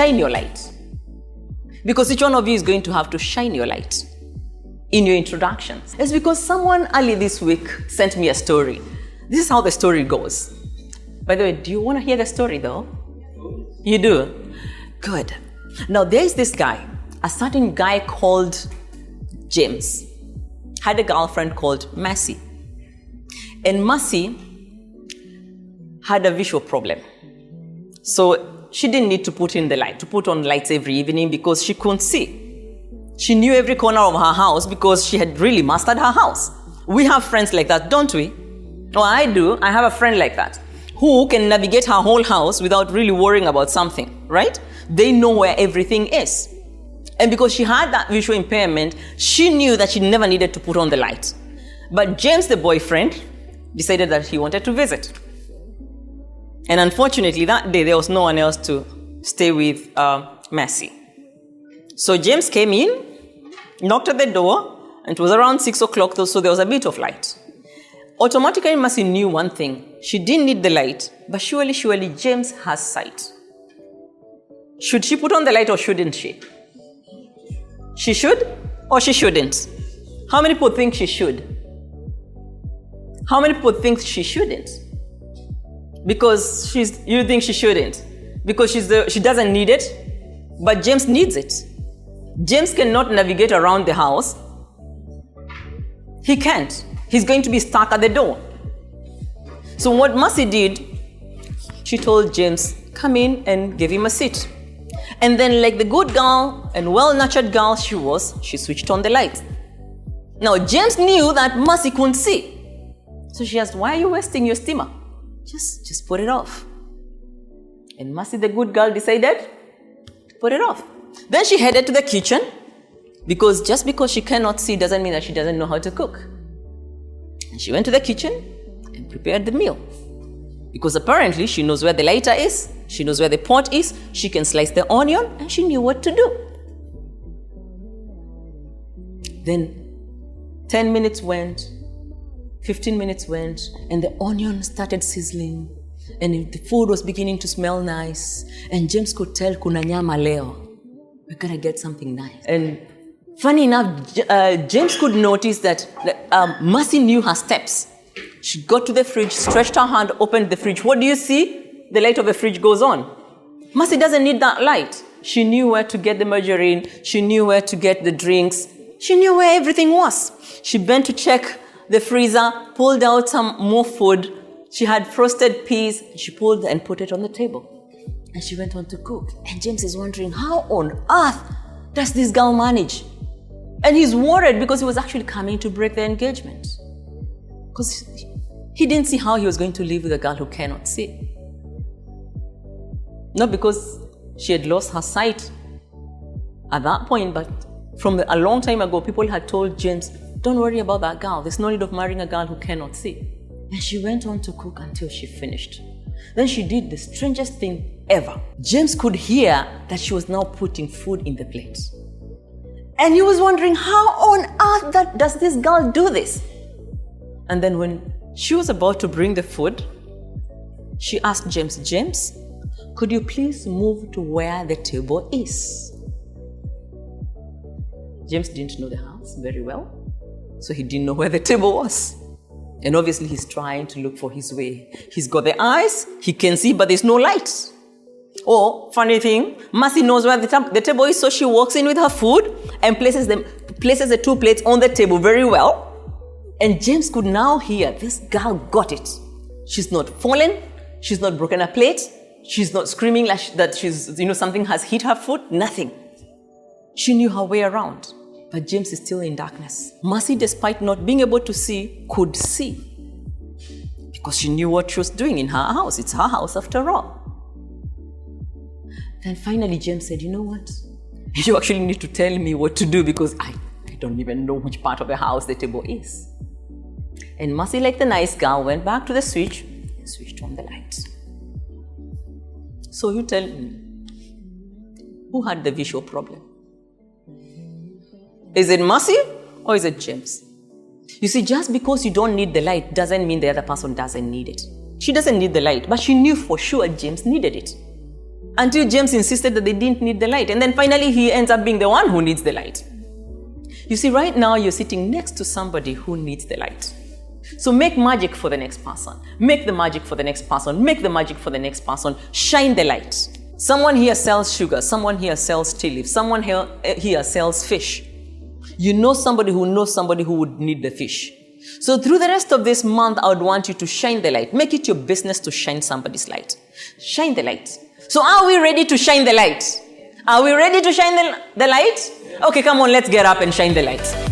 shine your light. Because each one of you is going to have to shine your light in your introductions. It's because someone early this week sent me a story. This is how the story goes. By the way, do you want to hear the story though? You do? Good. Now there's this guy, a certain guy called James, had a girlfriend called Mercy. And Mercy had a visual problem. So she didn't need to put on lights every evening because she couldn't see. She knew every corner of her house because she had really mastered her house. We have friends like that, don't we? Oh, I do. I have a friend like that who can navigate her whole house without really worrying about something, right? They know where everything is. And because she had that visual impairment, she knew that she never needed to put on the light. But James, the boyfriend, decided that he wanted to visit. And unfortunately, that day, there was no one else to stay with Mercy. So James came in, knocked at the door, and it was around 6 o'clock, so there was a bit of light. Automatically, Mercy knew one thing. She didn't need the light, but surely James has sight. Should she put on the light or shouldn't she? She should or she shouldn't? How many people think she should? How many people think she shouldn't? Because you think she shouldn't? Because she doesn't need it, but James needs it. James cannot navigate around the house. He can't. He's going to be stuck at the door. So what Mercy did, she told James, come in, and gave him a seat. And then, like the good girl and well-nurtured girl she was, she switched on the light. Now, James knew that Mercy couldn't see. So she asked, why are you wasting your steamer? Just put it off. And Mercy, the good girl, decided to put it off. Then she headed to the kitchen, because just because she cannot see doesn't mean that she doesn't know how to cook. And she went to the kitchen and prepared the meal. Because apparently she knows where the lighter is, she knows where the pot is, she can slice the onion, and she knew what to do. Then 10 minutes went, 15 minutes went, and the onion started sizzling, and the food was beginning to smell nice, and James could tell kuna nyama leo. We're gonna get something nice. And funny enough, James could notice that Mercy knew her steps. She got to the fridge, stretched her hand, opened the fridge. What do you see? The light of the fridge goes on. Mercy doesn't need that light. She knew where to get the margarine. She knew where to get the drinks. She knew where everything was. She went to check the freezer, pulled out some more food. She had frosted peas. She pulled and put it on the table. And she went on to cook. And James is wondering, how on earth does this girl manage? And he's worried because he was actually coming to break the engagement. Because he didn't see how he was going to live with a girl who cannot see. Not because she had lost her sight at that point, but from a long time ago, people had told James, don't worry about that girl. There's no need of marrying a girl who cannot see. And she went on to cook until she finished. Then she did the strangest thing ever. James could hear that she was now putting food in the plate. And he was wondering, how on earth does this girl do this? And then when she was about to bring the food, she asked James, James, could you please move to where the table is? James didn't know the house very well, so he didn't know where the table was. And obviously he's trying to look for his way. He's got the eyes, he can see, but there's no light. Or, funny thing, Mercy knows where the table is, so she walks in with her food and places the two plates on the table very well. And James could now hear, this girl got it. She's not fallen, she's not broken a plate, she's not screaming like that something has hit her foot, nothing. She knew her way around. But James is still in darkness. Mercy, despite not being able to see, could see. Because she knew what she was doing in her house. It's her house after all. Then finally James said, you know what? You actually need to tell me what to do because I don't even know which part of the house the table is. And Mercy, like the nice girl, went back to the switch and switched on the lights. So you tell me, who had the visual problem? Is it Mercy or is it James? You see, just because you don't need the light doesn't mean the other person doesn't need it. She doesn't need the light, but she knew for sure James needed it. until James insisted that they didn't need the light. And then finally, he ends up being the one who needs the light. You see, right now, you're sitting next to somebody who needs the light. So make magic for the next person. Make the magic for the next person. Make the magic for the next person. Shine the light. Someone here sells sugar. Someone here sells tea leaf. Someone here sells fish. You know somebody who knows somebody who would need the fish. So through the rest of this month, I would want you to shine the light. Make it your business to shine somebody's light. Shine the light. So are we ready to shine the light? Are we ready to shine the light? Okay, come on, let's get up and shine the light.